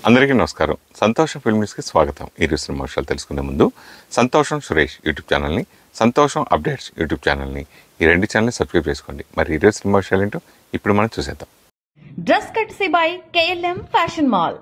అందరికీ నమస్కారం. సంతోషం ఫిల్మ్ న్యూస్కి స్వాగతం. ఈరోజు సినిమా విషయాలు తెలుసుకునే ముందు సంతోషం సురేష్ యూట్యూబ్ ఛానల్ని, సంతోషం అప్డేట్స్ యూట్యూబ్ ఛానల్ని, ఈ రెండు ఛానల్ని సబ్స్క్రైబ్ చేసుకోండి. మరి ఈరోజు సినిమా విషయాలు ఏంటో ఇప్పుడు మనం చూసేద్దాం. Dress కట్సీ by KLM fashion mall.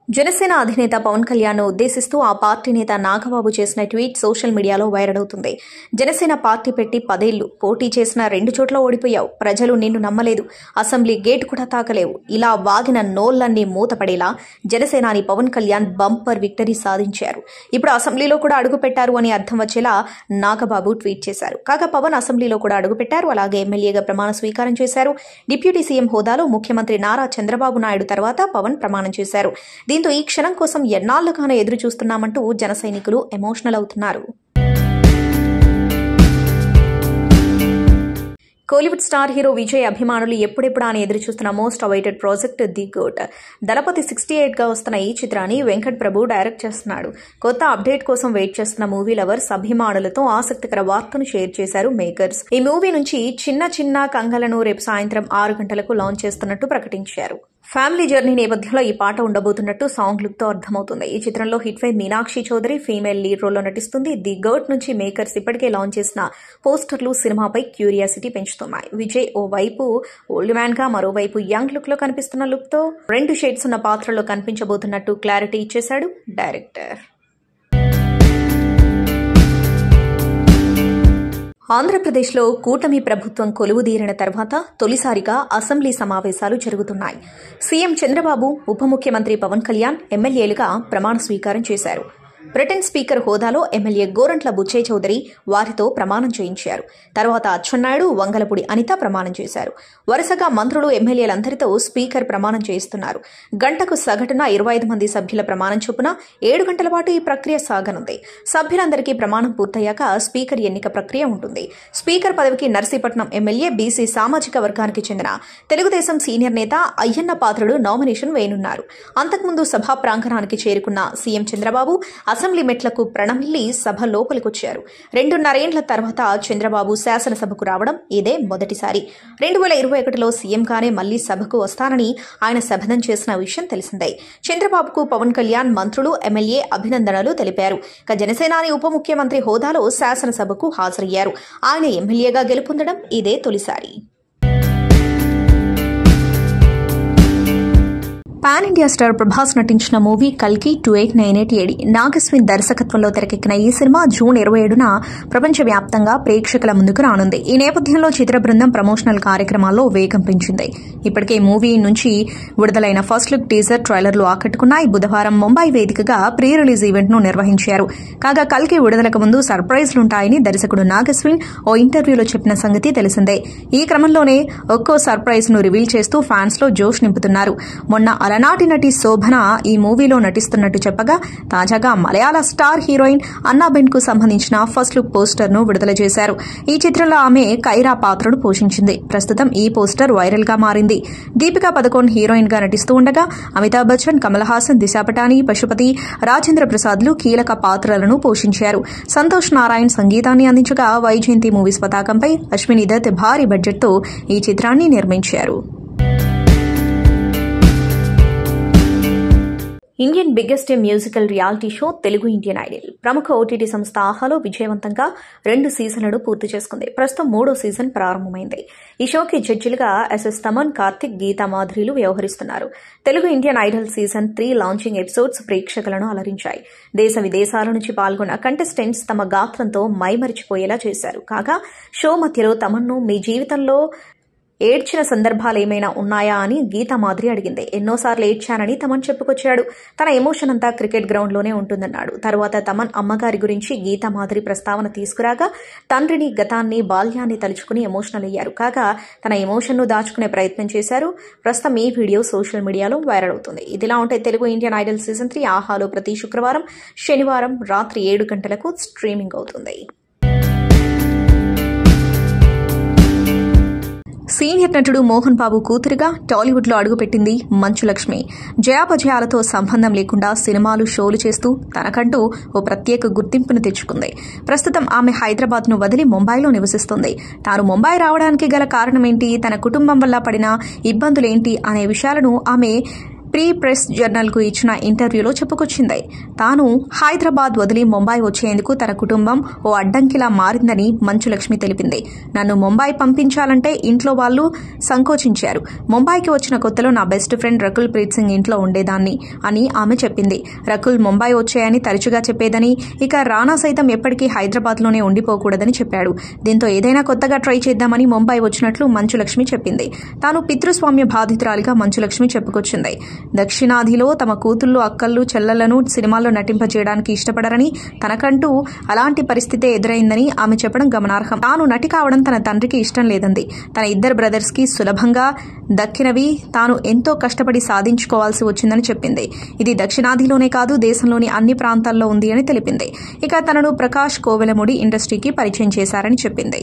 Janasena అధినేత పవన్ కళ్యాణ్ ఉద్దేశిస్తూ ఆ పార్టీ నేత నాగబాబు చేసిన ట్వీట్ సోషల్ మీడియాలో వైరల్ అవుతుంది. జనసేన పార్టీ పెట్టి 10 ఏళ్లు పోటీ చేసిన 2 చోట్ల ఓడిపోయావు. ప్రజలు నిన్ను నమ్మలేదు. అసెంబ్లీ గేట్ కూడా తాకలేవు. ఇలా వాగిన నోళ్లన్నీ మూతపడేలా జనసేనాని పవన్ కళ్యాణ్ బంపర్ విక్టరీ సాధించారు. ఇప్పుడు అసెంబ్లీలో కూడా అడుగు పెట్టారు అని అర్థం వచ్చేలా నాగబాబు ట్వీట్ చేశారు. కాగా పవన్ అసెంబ్లీలో కూడా అడుగు పెట్టారు. అలాగే ఎమ్మెల్యేగా ప్రమాణ స్వీకారం చేశారు. డిప్యూటీ సీఎం హోదాలో ముఖ్యమంత్రి నారా చంద్రబాబు నాయుడు తర్వాత పవన్ ప్రమాణం చేశారు. దీంతో ఈ క్షణం కోసం ఎన్నాళ్లుగానో ఎదురు చూస్తున్నామంటూ జన సైనికులు ఎమోషనల్ అవుతున్నారు. కోలీవుడ్ స్టార్ హీరో విజయ్ అభిమానులు ఎప్పుడెప్పుడు అని ఎదురు చూస్తున్న most awaited project the GOAT. Thalapathy 68 గా వస్తున్న ఈ చిత్రాన్ని వెంకట్ ప్రభు డైరెక్ట్ చేస్తున్నాడు. కొత్త అప్డేట్ కోసం వెయిట్ చేస్తున్న మూవీ లవర్స్ అభిమానులతో ఆసక్తికర వార్తను షేర్ చేశారు మేకర్స్. ఈ మూవీ నుంచి చిన్న కంగలను రేపు సాయంత్రం 6 గంటలకు లాంచ్ చేస్తున్నట్టు ప్రకటించారు. ఫ్యామిలీ జర్నీ నేపథ్యంలో ఈ పాట ఉండబోతున్నట్టు సాంగ్ లుక్ తో అర్థమవుతుంది. ఈ చిత్రంలో హిట్ వైర్ మీనాక్షి చౌదరి ఫీమేల్ లీడ్ రోల్లో నటిస్తుంది. ది గోట్ నుంచి మేకర్స్ ఇప్పటికే లాంచ్ చేసిన పోస్టర్లు సినిమాపై క్యూరియాసిటీ పెంచుతున్నాయి. విజయ్ ఓ వైపు ఓల్డ్ మ్యాన్ గా, మరోవైపు యంగ్ లుక్ లో కనిపిస్తున్న లుక్ తో 2 షేడ్స్ ఉన్న పాత్రలో కనిపించబోతున్నట్టు క్లారిటీ ఇచ్చేశాడు డైరెక్టర్. ఆంధ్రప్రదేశ్లో కూటమి ప్రభుత్వం కొలువుదీరిన తర్వాత తొలిసారిగా అసెంబ్లీ సమావేశాలు జరుగుతున్నాయి. సీఎం చంద్రబాబు, ఉప ముఖ్యమంత్రి పవన్ కళ్యాణ్ ఎమ్మెల్యేలుగా ప్రమాణ స్వీకారం చేశారు. బ్రిటన్ స్పీకర్ హోదాలో ఎమ్మెల్యే గోరంట్ల బుచ్చయ్య చౌదరి వారితో ప్రమాణం చేయించారు. తర్వాత అచ్చెన్నాయుడు, వంగలపూడి అనిత ప్రమాణం చేశారు. వరుసగా మంత్రులు, ఎమ్మెల్యేలందరితో స్పీకర్ ప్రమాణం చేయిస్తున్నారు. గంటకు సగటున 25 మంది సభ్యుల ప్రమాణం చొప్పున 7 గంటల పాటు ఈ ప్రక్రియ సాగనుంది. సభ్యులందరికీ ప్రమాణం పూర్తయ్యాక స్పీకర్ ఎన్నిక ప్రక్రియ ఉంటుంది. స్పీకర్ పదవికి నర్సీపట్నం ఎమ్మెల్యే, బీసీ సామాజిక వర్గానికి చెందిన తెలుగుదేశం సీనియర్ నేత అయ్యన్న పాత్రుడు నామినేషన్ వేయనున్నారు. అంతకుముందు సభా ప్రాంగణానికి చేరుకున్న సీఎం చంద్రబాబు అసెంబ్లీ మెట్లకు ప్రణమిల్లి సభ లోపలికొచ్చారు. 2.5 ఏళ్ల తర్వాత చంద్రబాబు శాసనసభకు రావడం ఇదే మొదటిసారి. 2021లో సీఎంగానే మళ్లీ సభకు వస్తానని ఆయన శపథం చేసిన విషయం తెలిసిందే. చంద్రబాబుకు పవన్ కళ్యాణ్, మంత్రులు, ఎమ్మెల్యే అభినందనలు తెలిపారు. జనసేనాని ఉప ముఖ్యమంత్రి హోదాలో శాసనసభకు హాజరయ్యారు. ఆయన ఎమ్మెల్యేగా గెలుపొందడం ఇదే తొలిసారి. పాన్ ఇండియా స్టార్ ప్రభాస్ నటించిన మూవీ కల్కి 2898 AD నాగస్విన్ దర్శకత్వంలో తెరకెక్కిన ఈ సినిమా జూన్ 27న ప్రపంచవ్యాప్తంగా ప్రేక్షకుల ముందుకు రానుంది. ఈ నేపథ్యంలో చిత్ర బృందం ప్రమోషనల్ కార్యక్రమాల్లో వేగం పెంచింది. ఇప్పటికే మూవీ నుంచి విడుదలైన ఫస్ట్ లుక్, టీజర్, ట్రైలర్లు ఆకట్టుకున్నాయి. బుధవారం ముంబై వేదికగా ప్రీ రిలీజ్ ఈవెంట్ ను నిర్వహించారు. కాగా కల్కి విడుదలకు ముందు సర్ప్రైజ్లుంటాయని దర్శకుడు నాగస్విన్ ఓ ఇంటర్వ్యూలో చెప్పిన సంగతి తెలిసిందే. ఈ క్రమంలోనే ఒక్కో సర్ప్రైజ్ ను రివీల్ చేస్తూ ఫ్యాన్స్ లో జోష్ నింపుతున్నారు. మొన్న అలనాటి నటి శోభన ఈ మూవీలో నటిస్తున్నట్టు చెప్పగా, తాజాగా మలయాళ స్టార్ హీరోయిన్ అన్నాబెన్ కు సంబంధించిన ఫస్ట్ లుక్ పోస్టర్ ను విడుదల చేశారు. ఈ చిత్రంలో ఆమె కైరా పాత్రను పోషించింది. ప్రస్తుతం ఈ పోస్టర్ వైరల్ గా మారింది. దీపికా పదుకోన్ హీరోయిన్ గా నటిస్తూ ఉండగా, అమితాబ్ బచ్చన్, కమల్ హాసన్, దిశా పటాని, పశుపతి, రాజేంద్ర ప్రసాద్లు కీలక పాత్రలను పోషించారు. సంతోష్ నారాయణ్ సంగీతాన్ని అందించగా, వైజయంతి మూవీస్ పతాకంపై అశ్విని దత్ భారీ బడ్జెట్ తో ఈ చిత్రాన్ని నిర్మించారు. Indian biggest musical reality show Telugu Indian Idol ప్రముఖ ఓటీటీ సంస్థ ఆహాలో విజయవంతంగా 2 సీజన్లను పూర్తి చేసుకుంది. ప్రస్తుతం 3వ సీజన్ ప్రారంభమైంది. ఈ షోకి జడ్జిలుగా ఎస్ఎస్ తమన్, కార్తిక్, గీతా మాధురిలు వ్యవహరిస్తున్నారు. Telugu Indian Idol season 3 launching episodes ప్రేక్షకులను అలరించాయి. దేశ విదేశాల నుంచి పాల్గొన్న కంటెస్టెంట్స్ తమ గాత్రంతో మైమరిచిపోయేలా చేశారు. కాగా షో మధ్యలో తమన్ను మీ జీవితంలో ఏడ్చిన సందర్భాలేమైనా ఉన్నాయా అని గీతా మాధురి అడిగింది. ఎన్నోసార్లు ఏడ్చానని తమన్ చెప్పుకొచ్చాడు. తన ఎమోషన్ అంతా క్రికెట్ గ్రౌండ్ లోనే ఉంటుందన్నాడు. తర్వాత తమన్ అమ్మగారి గురించి గీతా మాధురి ప్రస్తావన తీసుకురాగా, తండ్రిని, గతాన్ని, బాల్యాన్ని తలుచుకుని ఎమోషనల్ అయ్యారు. కాగా తన ఎమోషన్ ను దాచుకునే ప్రయత్నం చేశారు. ప్రస్తుతం ఈ వీడియో సోషల్ మీడియాలో వైరల్ అవుతుంది. ఇదిలా ఉంటే తెలుగు ఇండియన్ ఐడల్ సీజన్ 3 ఆహాలో ప్రతి శుక్రవారం, శనివారం రాత్రి 7 గంటలకు స్ట్రీమింగ్ అవుతుంది. సీనియర్ నటుడు మోహన్ బాబు కూతురుగా టాలీవుడ్లో అడుగుపెట్టింది మంచు లక్ష్మి. జయాపజయాలతో సంబంధం లేకుండా సినిమాలు, షోలు చేస్తూ తనకంటూ ఓ ప్రత్యేక గుర్తింపును తెచ్చుకుంది. ప్రస్తుతం ఆమె హైదరాబాద్ను వదిలి ముంబైలో నివసిస్తుంది. తాను ముంబై రావడానికి గల కారణమేంటి, తన కుటుంబం వల్ల పడిన ఇబ్బందులేంటి అనే విషయాలను ఆమె ప్రీ ప్రెస్ జర్నల్కు ఇచ్చిన ఇంటర్వ్యూలో చెప్పుకొచ్చింది. తాను హైదరాబాద్ వదిలి ముంబై వచ్చేందుకు తన కుటుంబం ఓ అడ్డంకిలా మారిందని మంచు లక్ష్మి తెలిపింది. నన్ను ముంబై పంపించాలంటే ఇంట్లో వాళ్ళు సంకోచించారు. ముంబైకి వచ్చిన కొత్తలో నా బెస్ట్ ఫ్రెండ్ రకుల్ ప్రీత్ సింగ్ ఇంట్లో ఉండేదాన్ని అని ఆమె చెప్పింది. రకుల్ ముంబై వచ్చాయని తరచుగా చెప్పేదని, ఇక రానా సైతం ఎప్పటికీ హైదరాబాద్లోనే ఉండిపోకూడదని చెప్పాడు. దీంతో ఏదైనా కొత్తగా ట్రై చేద్దామని ముంబై వచ్చినట్లు మంచు లక్ష్మి చెప్పింది. తాను పితృస్వామ్య బాధితురాలిగా మంచు లక్ష్మి చెప్పుకొచ్చింది. దక్షిణాదిలో తమ కూతుళ్లు, అక్కళ్ళు, చెల్లెలను సినిమాల్లో నటింపజేయడానికి ఇష్టపడరని, తనకంటూ అలాంటి పరిస్థితే ఎదురైందని ఆమె చెప్పడం గమనార్హం. తాను నటి కావడం తన తండ్రికి ఇష్టం లేదంది. తన ఇద్దరు బ్రదర్స్ కి సులభంగా దక్కినవి తాను ఎంతో కష్టపడి సాధించుకోవాల్సి వచ్చిందని చెప్పింది. ఇది దక్షిణాదిలోనే కాదు, దేశంలోని అన్ని ప్రాంతాల్లో ఉంది అని తెలిపింది. ఇక తనను ప్రకాష్ కోవెలముడి ఇండస్ట్రీకి పరిచయం చేశారని చెప్పింది.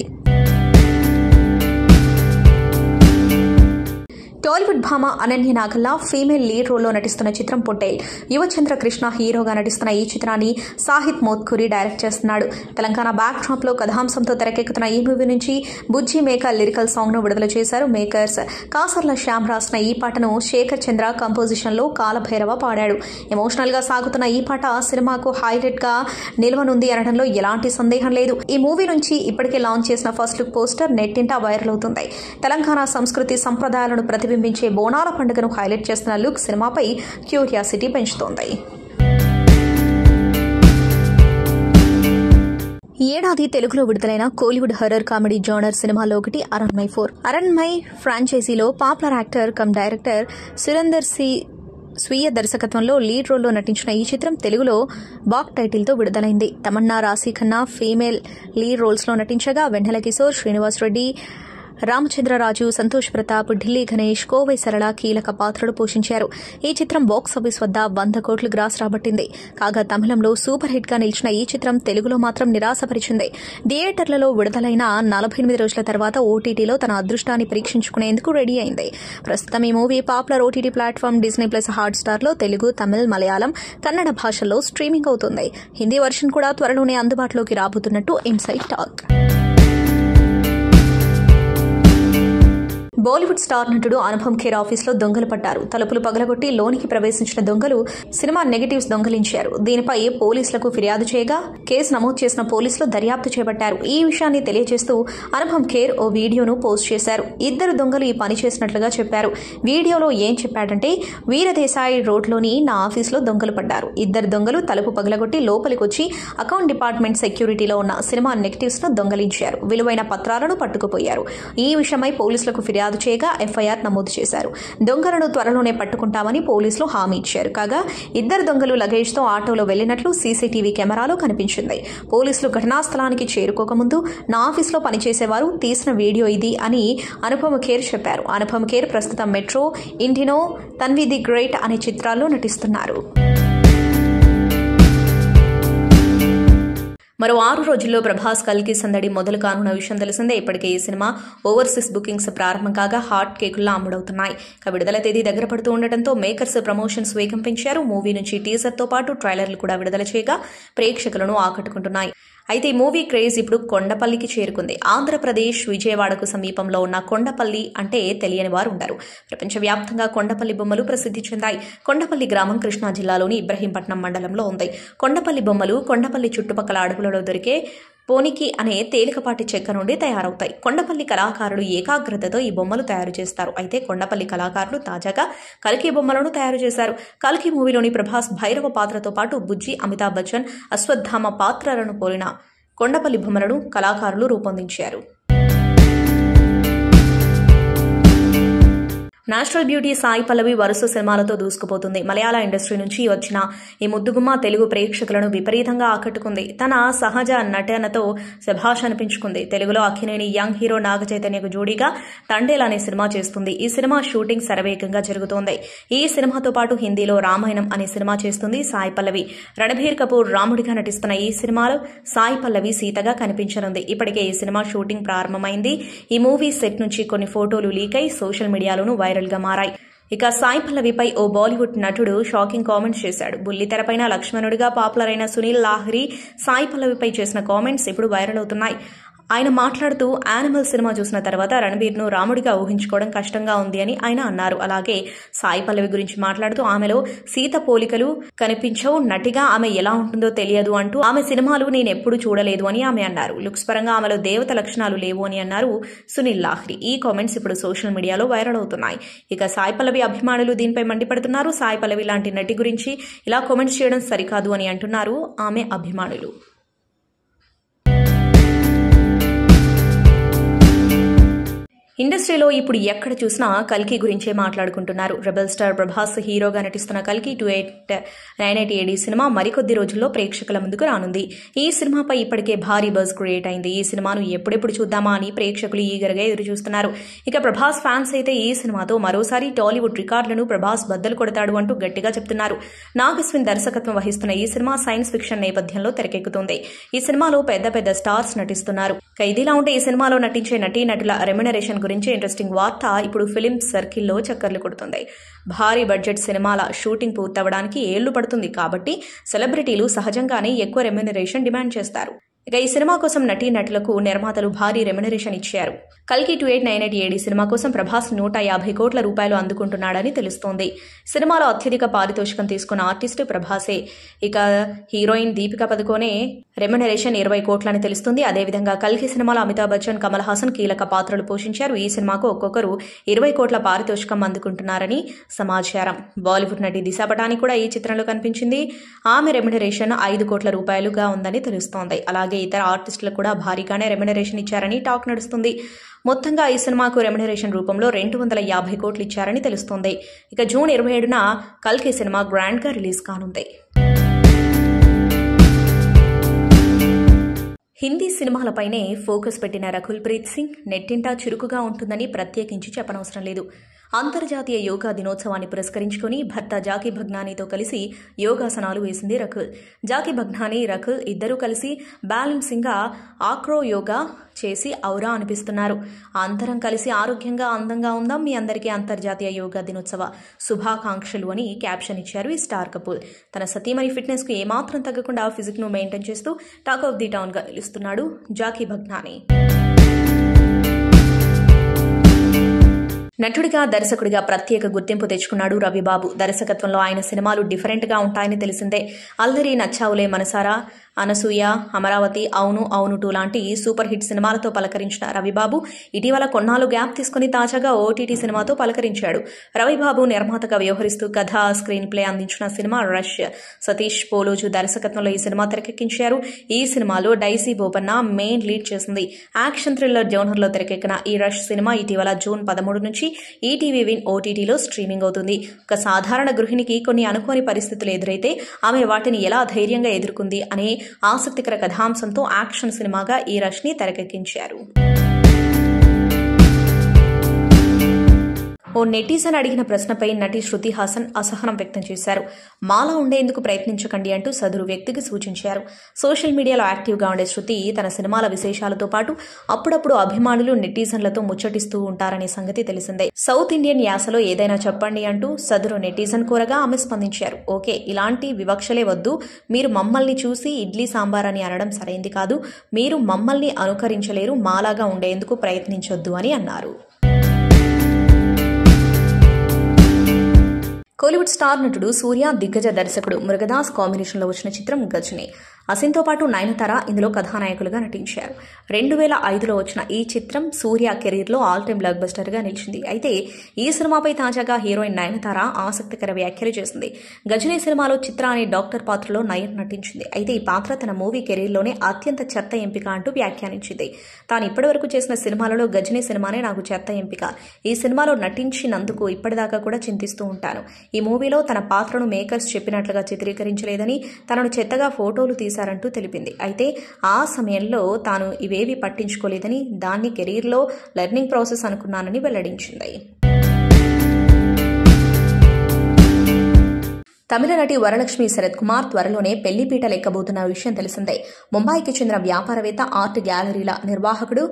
టాలీవుడ్ భామ అనన్య నాగల్లా ఫీమేల్ లీడ్ రోల్లో నటిస్తున్న చిత్రం పొట్టేల్. యువచంద్ర కృష్ణ హీరోగా నటిస్తున్న ఈ చిత్రాన్ని సాహిత్ మోత్కూరి డైరెక్ట్ చేస్తున్నాడు. తెలంగాణ బ్యాక్ డ్రాప్ లో కథాంశంతో తెరకెక్కుతున్న ఈ మూవీ నుంచి బుజ్జి మేక లిరికల్ సాంగ్ ను విడుదల చేశారు మేకర్స్. కాసర్ల శ్యామ్ రాసిన ఈ పాటను శేఖర్ చంద్ర కంపోజిషన్ లో కాలభైరవ పాడాడు. ఎమోషనల్ గా సాగుతున్న ఈ పాట సినిమాకు హైలైట్ గా నిలవనుంది అనడంలో ఎలాంటి సందేహం లేదు. ఈ మూవీ నుంచి ఇప్పటికే లాంచ్ చేసిన ఫస్ట్ లుక్ పోస్టర్ నెట్టింటా వైరల్ అవుతుంది. తెలంగాణ సంస్కృతి సంప్రదాయాలను ప్రతిబింబించే బోనాల పండుగను హైలైట్ చేస్తున్న లుక్ సినిమాపై క్యూరియాసిటీ పెంచుతోంది. ఈ ఏడాది తెలుగులో విడుదలైన కోలీవుడ్ హర్రర్ కామెడీ జోనర్ సినిమాలో ఒకటి అరణ్మయ్ 4. అరణ్మయ్ ఫ్రాంచైజీలో popular actor cum director Surender C స్వీయ దర్శకత్వంలో లీడ్ రోల్లో నటించిన ఈ చిత్రం తెలుగులో బాక్ టైటిల్తో విడుదలైంది. తమన్నా, రాశీ ఖన్నా ఫీమేల్ లీడ్ రోల్స్లో నటించగా వెన్నెల కిషోర్, శ్రీనివాస్ రెడ్డి, రామచంద్రరాజు, సంతోష్ ప్రతాప్, ఢిల్లీ గణేష్, కోవై సరళ కీలక పాత్రలు పోషించారు. ఈ చిత్రం బాక్సాఫీస్ వద్ద 100 కోట్లు గ్రాస్ రాబట్టింది. కాగా తమిళంలో సూపర్ హిట్ గా నిలిచిన ఈ చిత్రం తెలుగులో మాత్రం నిరాశపరిచింది. థియేటర్లలో విడుదలైన 48 రోజుల తర్వాత ఓటీటీలో తన అదృష్టాన్ని పరీక్షించుకునేందుకు రెడీ అయింది. ప్రస్తుతం ఈ movie popular OTT platform Disney plus hot star లో తెలుగు, తమిళ్, మలయాళం, కన్నడ భాషల్లో స్ట్రీమింగ్ అవుతుంది. హిందీ వర్షన్ కూడా త్వరలోనే అందుబాటులోకి రాబోతున్నట్టు ఇన్సైడ్ టాక్. బాలీవుడ్ స్టార్ నటుడు అనుపమ్ ఖేర్ ఆఫీసులో దొంగలు పడ్డారు. తలుపులు పగలగొట్టి లోనికి ప్రవేశించిన దొంగలు సినిమా నెగటివ్స్ దొంగలించారు. దీనిపై పోలీసులకు ఫిర్యాదు చేయగా కేసు నమోదు చేసిన పోలీసులు దర్యాప్తు చేపట్టారు. ఈ విషయాన్ని తెలియజేస్తూ అనుపమ్ ఖేర్ ఓ వీడియోను పోస్ట్ చేశారు. ఇద్దరు దొంగలు ఈ పని చేసినట్లుగా చెప్పారు. వీడియోలో ఏం చెప్పాడంటే, వీరదేశాయి రోడ్లోని నా ఆఫీసులో దొంగలు పడ్డారు. ఇద్దరు దొంగలు తలుపు పగలగొట్టి లోపలికొచ్చి అకౌంట్ డిపార్ట్మెంట్ సెక్యూరిటీలో ఉన్న సినిమా నెగటివ్స్ ను దొంగలించారు. విలువైన పత్రాలను పట్టుకుపోయారు. ఈ విషయమై పోలీసులకు ఫిర్యాదు చేయగా ఎఫ్ఐఆర్ నమోదు చేశారు. దొంగలను త్వరలోనే పట్టుకుంటామని పోలీసులు హామీ ఇచ్చారు. కాగా ఇద్దరు దొంగలు లగేజ్ తో ఆటోలో వెళ్లినట్లు సీసీటీవీ కెమెరాలో కనిపించింది. పోలీసులు ఘటనా స్థలానికి చేరుకోకముందు నా ఆఫీసులో పనిచేసేవారు తీసిన వీడియో ఇది అని అనుపమ్ ఖేర్ చెప్పారు. అనుపమ్ ఖేర్ ప్రస్తుతం మెట్రో, ఇండినో, తన్వి ది గ్రేట్ అనే చిత్రాల్లో నటిస్తున్నారు. మరో 6 రోజుల్లో ప్రభాస్ కల్కి సందడి మొదలు కానున్న విషయం తెలిసిందే. ఇప్పటికే ఈ సినిమా ఓవర్సీస్ బుకింగ్స్ ప్రారంభం కాగా హాట్ కేకుల్లా అమ్ముడవుతున్నాయి. విడుదల తేదీ దగ్గర పడుతూ ఉండటంతో మేకర్స్ ప్రమోషన్స్ వేగం పెంచారు. మూవీ నుంచి టీజర్తో పాటు ట్రైలర్లు కూడా విడుదల చేయగా ప్రేక్షకులను ఆకట్టుకుంటున్నాయి. అయితే ఈ మూవీ క్రేజ్ ఇప్పుడు కొండపల్లికి చేరుకుంది. ఆంధ్రప్రదేశ్ విజయవాడకు సమీపంలో ఉన్న కొండపల్లి అంటే తెలియని వారు ఉండరు. ప్రపంచవ్యాప్తంగా కొండపల్లి బొమ్మలు ప్రసిద్ధి చెందాయి. కొండపల్లి గ్రామం కృష్ణా జిల్లాలోని ఇబ్రహీంపట్నం మండలంలో ఉంది. కొండపల్లి బొమ్మలు కొండపల్లి చుట్టుపక్కల అడవులలో దొరికే పోనికి అనే తేలికపాటి చెక్క నుండి తయారవుతాయి. కొండపల్లి కళాకారులు ఏకాగ్రతతో ఈ బొమ్మలు తయారు చేస్తారు. అయితే కొండపల్లి కళాకారులు తాజాగా కల్కి బొమ్మలను తయారు చేశారు. కల్కి మూవీలోని ప్రభాస్ భైరవ పాత్రతో పాటు బుజ్జి, అమితాబ్ బచ్చన్, అశ్వత్థామ పాత్రలను పోలిన కొండపల్లి బొమ్మలను కళాకారులు రూపొందించారు. నేషనల్ బ్యూటీ సాయి పల్లవి వరుస సినిమాలతో దూసుకుపోతుంది. మలయాళ ఇండస్ట్రీ నుంచి వచ్చిన ఈ ముద్దుగుమ్మ తెలుగు ప్రేక్షకులను విపరీతంగా ఆకట్టుకుంది. తన సహజ నటనతో శభాష్ అనిపించుకుంది. తెలుగులో అక్కినేని యంగ్ హీరో నాగ చైతన్యకు జోడీగా తండేల్ అనే సినిమా చేస్తుంది. ఈ సినిమా షూటింగ్ శరవేగంగా జరుగుతోంది. ఈ సినిమాతో పాటు హిందీలో రామాయణం అనే సినిమా చేస్తుంది సాయి పల్లవి. రణబీర్ కపూర్ రాముడిగా నటిస్తున్న ఈ సినిమాలో సాయి పల్లవి సీతగా కనిపించనుంది. ఇప్పటికే ఈ సినిమా షూటింగ్ ప్రారంభమైంది. ఈ మూవీ సెట్ నుంచి కొన్ని ఫోటోలు లీక్ అయి సోషల్ మీడియాలోనూ వైరల్ గా మారాయి. ఇక సాయి పల్లవిపై ఓ బాలీవుడ్ నటుడు షాకింగ్ కామెంట్స్ చేశాడు. బుల్లితెరపైన లక్ష్మణుడిగా పాపులర్ అయిన సునీల్ లాహిరి సాయి పల్లవిపై చేసిన కామెంట్స్ ఇప్పుడు వైరల్ అవుతున్నాయి. ఆయన మాట్లాడుతూ యానిమల్ సినిమా చూసిన తర్వాత రణబీర్ను రాముడిగా ఊహించుకోవడం కష్టంగా ఉంది అని ఆయన అన్నారు. అలాగే సాయి పల్లవి గురించి మాట్లాడుతూ ఆమెలో సీత పోలికలు కనిపించవు, నటిగా ఆమె ఎలా ఉంటుందో తెలియదు అంటూ ఆమె సినిమాలు నేనెప్పుడు చూడలేదు అని ఆమె అన్నారు. లుక్స్ పరంగా ఆమెలో దేవత లక్షణాలు లేవు అని అన్నారు సునీల్ లాహిరి. ఈ కామెంట్స్ ఇప్పుడు సోషల్ మీడియాలో వైరల్ అవుతున్నాయి. ఇక సాయి పల్లవి అభిమానులు దీనిపై మండిపడుతున్నారు. సాయి పల్లవి లాంటి నటి గురించి ఇలా కామెంట్స్ చేయడం సరికాదు అని అంటున్నారు ఆమె అభిమానులు. ఇండస్ట్రీలో ఇప్పుడు ఎక్కడ చూసినా కల్కి గురించే మాట్లాడుకుంటున్నారు. రెబల్ స్టార్ ప్రభాస్ హీరోగా నటిస్తున్న కల్కి 2898 AD సినిమా మరికొద్ది రోజుల్లో ప్రేక్షకుల ముందుకు రానుంది. ఈ సినిమాపై ఇప్పటికే భారీ బజ్ క్రియేట్ అయింది. ఈ సినిమాను ఎప్పుడెప్పుడు చూద్దామా అని ప్రేక్షకులు ఈగర్గా ఎదురుచూస్తున్నారు. ఇక ప్రభాస్ ఫ్యాన్స్ అయితే ఈ సినిమాతో మరోసారి టాలీవుడ్ రికార్డులను ప్రభాస్ బద్దలు కొడతాడు అంటూ గట్టిగా చెప్తున్నారు. నాగస్విన్ దర్శకత్వం వహిస్తున్న ఈ సినిమా సైన్స్ ఫిక్షన్ నేపథ్యంలో తెరకెక్కుతుంది. ఈ సినిమాలో పెద్ద పెద్ద స్టార్స్ నటిస్తున్నారు. ఇదిలా ఉంటే ఈ సినిమాలో నటించే నటీనటుల రెమ్యునరేషన్ గురించి ఇంట్రెస్టింగ్ వార్త ఇప్పుడు ఫిలిం సర్కిల్లో చక్కర్లు కొడుతుంది. భారీ బడ్జెట్ సినిమాల షూటింగ్ పూర్తవడానికి ఏళ్లు పడుతుంది కాబట్టి సెలబ్రిటీలు సహజంగానే ఎక్కువ రెమ్యునరేషన్ డిమాండ్ చేస్తారు. ఇక ఈ సినిమా కోసం నటీనటులకు నిర్మాతలు భారీ రెమ్యునరేషన్ ఇచ్చారు. కల్కి 2898 AD సినిమా కోసం ప్రభాస్ 150 కోట్ల రూపాయలు అందుకుంటున్నాడని తెలుస్తోంది. సినిమాలో అత్యధిక పారితోషికం తీసుకున్న ఆర్టిస్టు ప్రభాసే. ఇక హీరోయిన్ దీపికా పదుకోనే రెమ్యునరేషన్ 20 కోట్లని తెలుస్తుంది. అదేవిధంగా కల్కి సినిమాలో అమితాబ్ బచ్చన్, కమల్ హాసన్ కీలక పాత్రలు పోషించారు. ఈ సినిమాకు ఒక్కొక్కరు 20 కోట్ల పారితోషికం అందుకుంటున్నారని సమాచారం. బాలీవుడ్ నటి దిశా పటాని కూడా ఈ చిత్రంలో కనిపించింది. ఆమె రెమ్యునరేషన్ 5 కోట్ల రూపాయలుగా ఉందని తెలుస్తోంది. అలాగే ఇతర ఆర్టిస్టులకు కూడా భారీగానే రెమ్యునరేషన్ ఇచ్చారని టాక్ నడుస్తుంది. మొత్తంగా ఈ సినిమాకు రెమ్యునరేషన్ రూపంలో 250 కోట్లు ఇచ్చారని తెలుస్తోంది. ఇక జూన్ 27న కల్కి సినిమా గ్రాండ్ గా రిలీజ్ కానుంది. హిందీ సినిమాలపైనే ఫోకస్ పెట్టిన రకుల్ ప్రీత్ సింగ్ నెట్టింటా చురుకుగా ఉంటుందని ప్రత్యేకించి చెప్పనవసరం లేదు. అంతర్జాతీయ యోగా దినోత్సవాన్ని పురస్కరించుకుని భర్త జాకీ భగ్నానీతో కలిసి యోగాసనాలు వేసింది రకుల్. జాకీ భగ్నానీ, రకుల్ ఇద్దరూ కలిసి బ్యాలెన్సింగ్గా ఆక్రో యోగా చేసి ఔరా అనిపిస్తున్నారు. అందరం కలిసి ఆరోగ్యంగా అందంగా ఉందాం, మీ అందరికీ అంతర్జాతీయ యోగా దినోత్సవ శుభాకాంక్షలు అని క్యాప్షన్ ఇచ్చారు ఈ స్టార్ కపుల్. తన సతీమణి ఫిట్నెస్ కు ఏమాత్రం తగ్గకుండా ఫిజిక్ ను మెయింటైన్ చేస్తూ టాక్ ఆఫ్ ది టౌన్ గా నిలుస్తున్నాడు జాకీ భగ్నానీ. నటుడిగా, దర్శకుడిగా ప్రత్యేక గుర్తింపు తెచ్చుకున్నాడు రవిబాబు. దర్శకత్వంలో ఆయన సినిమాలు డిఫరెంట్ గా ఉంటాయని తెలిసిందే. అల్లరి, నచ్చావులే మనసారా, అనసూయ, అమరావతి, అవును అవును 2 లాంటి సూపర్ హిట్ సినిమాలతో పలకరించిన రవిబాబు ఇటీవల కొన్నాళ్ళు గ్యాప్ తీసుకుని తాజాగా ఓటీటీ సినిమాతో పలకరించాడు. రవిబాబు నిర్మాతగా వ్యవహరిస్తూ కథ, స్క్రీన్ ప్లే అందించిన సినిమా రష్. సతీష్ పోలోజు దర్శకత్వంలో ఈ సినిమా తెరకెక్కించారు. ఈ సినిమాలో డైసీ బోపన్న మెయిన్ లీడ్ చేసింది. యాక్షన్ థ్రిల్లర్ జోనర్ లో తెరకెక్కిన ఈ రష్ సినిమా ఇటీవల జూన్ 13 నుంచి ఈటీవీ విన్ ఓటీటీలో స్ట్రీమింగ్ అవుతుంది. ఒక సాధారణ గృహిణికి కొన్ని అనుకోని పరిస్థితులు ఎదురైతే ఆమె వాటిని ఎలా ధైర్యంగా ఎదుర్కొంది అనే ఆసక్తికర కథాంశంతో యాక్షన్ సినిమాగా ఈ రష్ ని తెరకెక్కించారు. ఓ నెటిజన్ అడిగిన ప్రశ్నపై నటి శృతి హాసన్ అసహనం వ్యక్తం చేశారు. మాలా ఉండేందుకు ప్రయత్నించకండి అంటూ సదరు వ్యక్తికి సూచించారు. సోషల్ మీడియాలో యాక్టివ్గా ఉండే శృతి తన సినిమాల విశేషాలతో పాటు అప్పుడప్పుడు అభిమానులు నెటిజన్లతో ముచ్చటిస్తూ ఉంటారనే సంగతి తెలిసిందే. సౌత్ ఇండియన్ యాసలో ఏదైనా చెప్పండి అంటూ సదరు నెటిజన్ కోరగా ఆమె స్పందించారు. ఓకే, ఇలాంటి వివక్షలే వద్దు. మీరు మమ్మల్ని చూసి ఇడ్లీ సాంబార్ అని అనడం సరైంది కాదు. మీరు మమ్మల్ని అనుకరించలేరు. మాలాగా ఉండేందుకు ప్రయత్నించొద్దు అని అన్నారు. కోలీవుడ్ స్టార్ నటుడు సూర్య, దిగ్గజ దర్శకుడు మురుగదాస్ కాంబినేషన్లో వచ్చిన చిత్రం గజనీ. అసిన్తో పాటు నయనతార ఇందులో కథానాయకులుగా నటించారు. 2005లో వచ్చిన ఈ చిత్రం సూర్య కెరీర్లో ఆల్ టైమ్ బ్లాక్ బస్టర్గా నిలిచింది. అయితే ఈ సినిమాపై తాజాగా హీరోయిన్ నయనతార ఆసక్తికర వ్యాఖ్యలు చేసింది. గజనీ సినిమాలో చిత్ర అనే డాక్టర్ పాత్రలో నయన్ నటించింది. అయితే ఈ పాత్ర తన మూవీ కెరీర్లోనే అత్యంత చెత్త ఎంపిక అంటూ వ్యాఖ్యానించింది. తాను ఇప్పటివరకు చేసిన సినిమాలలో గజనీ సినిమానే నాకు చెత్త ఎంపిక. ఈ సినిమాలో నటించినందుకు ఇప్పటిదాకా కూడా చింతిస్తూ ఉంటాను. ఈ మూవీలో తన పాత్రను మేకర్స్ చెప్పినట్లుగా చిత్రీకరించలేదని, తనను చెత్తగా ఫోటోలు తీశారంటూ తెలిపింది. అయితే ఆ సమయంలో తాను ఇవేవి పట్టించుకోలేదని, దాన్ని కెరీర్లో లెర్నింగ్ ప్రాసెస్ అనుకున్నానని వెల్లడించింది. తమిళ నటి వరలక్ష్మి శరత్ కుమార్ త్వరలోనే పెళ్లిపీట లెక్కబోతున్న విషయం తెలిసిందే. ముంబైకి చెందిన వ్యాపారవేత్త, ఆర్ట్ గ్యాలరీల నిర్వాహకుడు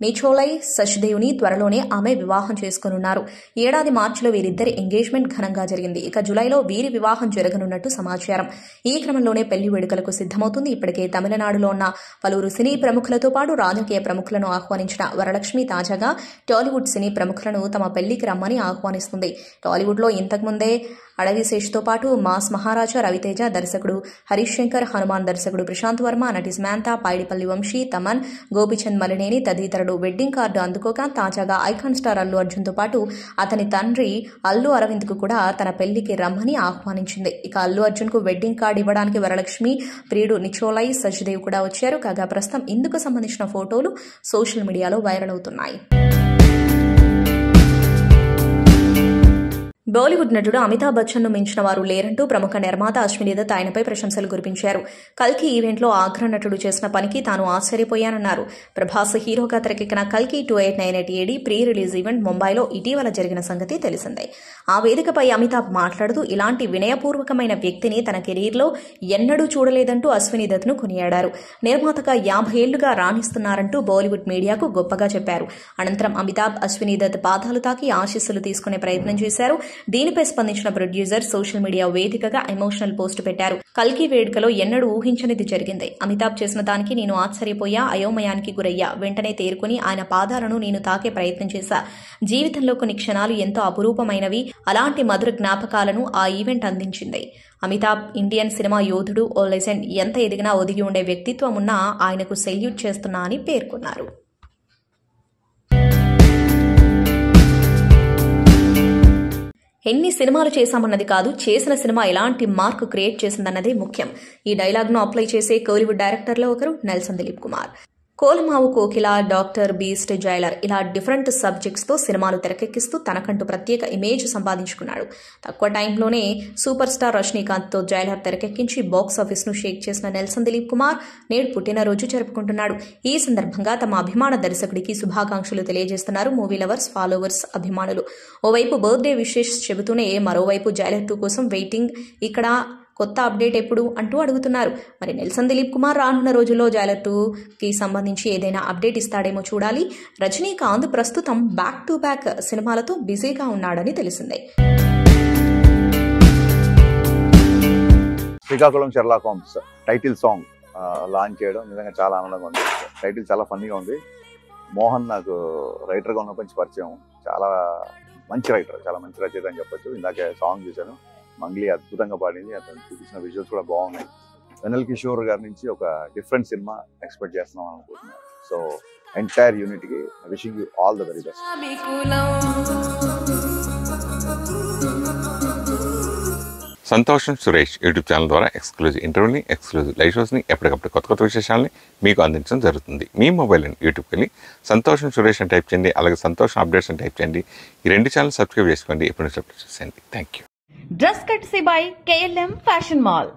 నిచోలై సచ్దేవ్ని త్వరలోనే ఆమె వివాహం చేసుకోనున్నారు. ఏడాది మార్చిలో వీరిద్దరి ఎంగేజ్మెంట్ ఘనంగా జరిగింది. ఇక జులైలో వీరి వివాహం జరగనున్నట్టు సమాచారం. ఈ క్రమంలోనే పెళ్లి వేడుకలకు సిద్దమవుతుంది. ఇప్పటికే తమిళనాడులో ఉన్న పలువురు సినీ ప్రముఖులతో పాటు రాజకీయ ప్రముఖులను ఆహ్వానించిన వరలక్ష్మి తాజాగా టాలీవుడ్ సినీ ప్రముఖులను తమ పెళ్లికి రమ్మని ఆహ్వానిస్తుంది. టాలీవుడ్లో ఇంతకుముందే అడవిశేష్తో పాటు మాస్ మహారాజా రవితేజ, దర్శకుడు హరీష్ శంకర్, హనుమాన్ దర్శకుడు ప్రశాంత్ వర్మ, నటి సమాంత, పైడిపల్లి వంశీ, తమన్, గోపిచంద్ మలినేని తదితరులు వెడ్డింగ్ కార్డు అందుకోగా తాజాగా ఐకాన్ స్టార్ అల్లు అర్జున్తో పాటు అతని తండ్రి అల్లు అరవింద్కు కూడా తన పెళ్లికి రమ్మని ఆహ్వానించింది. ఇక అల్లు అర్జున్కు వెడ్డింగ్ కార్డు ఇవ్వడానికి వరలక్ష్మి ప్రియుడు నిచోలై సచ్దేవ్ కూడా వచ్చారు. కాగా ప్రస్తుతం ఇందుకు సంబంధించిన ఫోటోలు సోషల్ మీడియాలో వైరల్ అవుతున్నాయి. బాలీవుడ్ నటుడు అమితాబ్ బచ్చన్ను మించిన వారు లేరంటూ ప్రముఖ నిర్మాత అశ్విని దత్ ఆయనపై ప్రశంసలు కురిపించారు. కల్కి ఈవెంట్లో ఆగ్రా నటుడు చేసిన పనికి తాను ఆశ్చర్యపోయానన్నారు. ప్రభాస్ హీరోగా తెరకెక్కిన కల్కి 2898 ప్రీ రిలీజ్ ఈవెంట్ ముంబైలో ఇటీవల జరిగిన సంగతి తెలిసిందే. ఆ వేదికపై అమితాబ్ మాట్లాడుతూ ఇలాంటి వినయపూర్వకమైన వ్యక్తిని తన కెరీర్లో ఎన్నడూ చూడలేదంటూ అశ్విని దత్ను కొనియాడారు. నిర్మాతగా 50 ఏళ్లుగా రాణిస్తున్నారంటూ బాలీవుడ్ మీడియాకు గొప్పగా చెప్పారు. అనంతరం అమితాబ్ అశ్విని దత్ పాదాలు తాకి ఆశీస్సులు తీసుకునే ప్రయత్నం చేశారు. దీనిపై స్పందించిన ప్రొడ్యూసర్ సోషల్ మీడియా వేదికగా ఎమోషనల్ పోస్ట్ పెట్టారు. కల్కి వేడుకలో ఎన్నడూ ఊహించనిది జరిగింది. అమితాబ్ చేసిన దానికి నేను ఆశ్చర్యపోయా, అయోమయానికి గురయ్యా. వెంటనే తేరుకుని ఆయన పాదాలను నేను తాకే ప్రయత్నం చేశా. జీవితంలో కొన్ని క్షణాలు ఎంతో అపురూపమైనవి. అలాంటి మధుర జ్ఞాపకాలను ఆ ఈవెంట్ అందించింది. అమితాబ్ ఇండియన్ సినిమా యోధుడు, ఓ లెజెండ్. ఎంత ఎదిగినా ఒదిగి ఉండే వ్యక్తిత్వం ఉన్నా ఆయనకు సెల్యూట్ చేస్తున్నా అని పేర్కొన్నారు. ఎన్ని సినిమాలు చేశామన్నది కాదు, చేసిన సినిమా ఎలాంటి మార్క్ క్రియేట్ చేసిందన్నదే ముఖ్యం. ఈ డైలాగ్ను అప్లై చేసే కోలీవుడ్ డైరెక్టర్లో ఒకరు నెల్సన్ దిలీప్ కుమార్. కోలమావు కోకిల, డాక్టర్, బీస్ట్, జైలర్ ఇలా డిఫరెంట్ సబ్జెక్ట్స్తో సినిమాలు తెరకెక్కిస్తూ తనకంటూ ప్రత్యేక ఇమేజ్ సంపాదించుకున్నాడు. తక్కువ టైంలోనే సూపర్ స్టార్ రజనీకాంత్తో జైలర్ తెరకెక్కించి బాక్స్ ఆఫీస్ను షేక్ చేసిన నెల్సన్ దిలీప్ కుమార్ నేడు పుట్టినరోజు జరుపుకుంటున్నాడు. ఈ సందర్భంగా తమ అభిమాన దర్శకుడికి శుభాకాంక్షలు తెలియజేస్తున్నారు మూవీ లవర్స్, ఫాలోవర్స్, అభిమానులు. ఓవైపు బర్త్డే విషెస్ చెబుతూనే మరోవైపు జైలర్ 2 కోసం వెయిటింగ్. ఇక్కడ కొత్త అప్డేట్ ఎప్పుడు అంటూ అడుగుతున్నారు. మరి నెల్సన్ దిలీప్ కుమార్ రానున్న రోజుల్లో జైలర్ 2కి సంబంధించి ఏదైనా అప్డేట్ ఇస్తాడేమో చూడాలి. రజనీకాంత్ ప్రస్తుతం బ్యాక్ టు బ్యాక్ సినిమాలతో బిజీగా ఉన్నాడని తెలిసిందే. Srikakulam Sherlock Holmes title song launch చేయడం నిజంగా చాలా ఆనందంగా ఉంది. టైటిల్ చాలా ఫన్నీగా ఉంది. మోహన్ నాకు రైటర్గా ఉన్నప్పటి నుంచి పరిచయం. చాలా మంచి రైటర్, చాలా మంచి రచయిత అని చెప్పొచ్చు. ఇందాకే సాంగ్ చూశాను, మంగ్లీ అద్భుతంగా పాడింది. అతను చూపించిన విజువల్స్ కూడా బాగున్నాయి. వెన్నెల కిషోర్ గారి నుంచి ఒక డిఫరెంట్ సినిమా ఎక్స్పెక్ట్ చేస్తున్నాం అనుకుంటున్నాను. సో ఎంటైర్ యూనిట్కి wishing you all the very best. సంతోషం సురేష్ యూట్యూబ్ ఛానల్ ద్వారా ఎక్స్క్లూజివ్ ఇంటర్వ్యూని, ఎక్స్క్లూజివ్ లైవ్ షోస్ని, ఎప్పటికప్పుడు కొత్త కొత్త విశేషాలని మీకు అందించడం జరుగుతుంది. మీ మొబైల్ అండ్ యూట్యూబ్కి వెళ్ళి సంతోషం సురేష్ అని టైప్ చేయండి. అలాగే సంతోషం అప్డేట్స్ అని టైప్ చేయండి. ఈ 2 ఛానల్ సబ్స్క్రైబ్ చేసుకోండి. ఎప్పుడు సబ్స్క్రైబ్ చేయండి. Thank you. Dress కట్సీ by KLM fashion mall.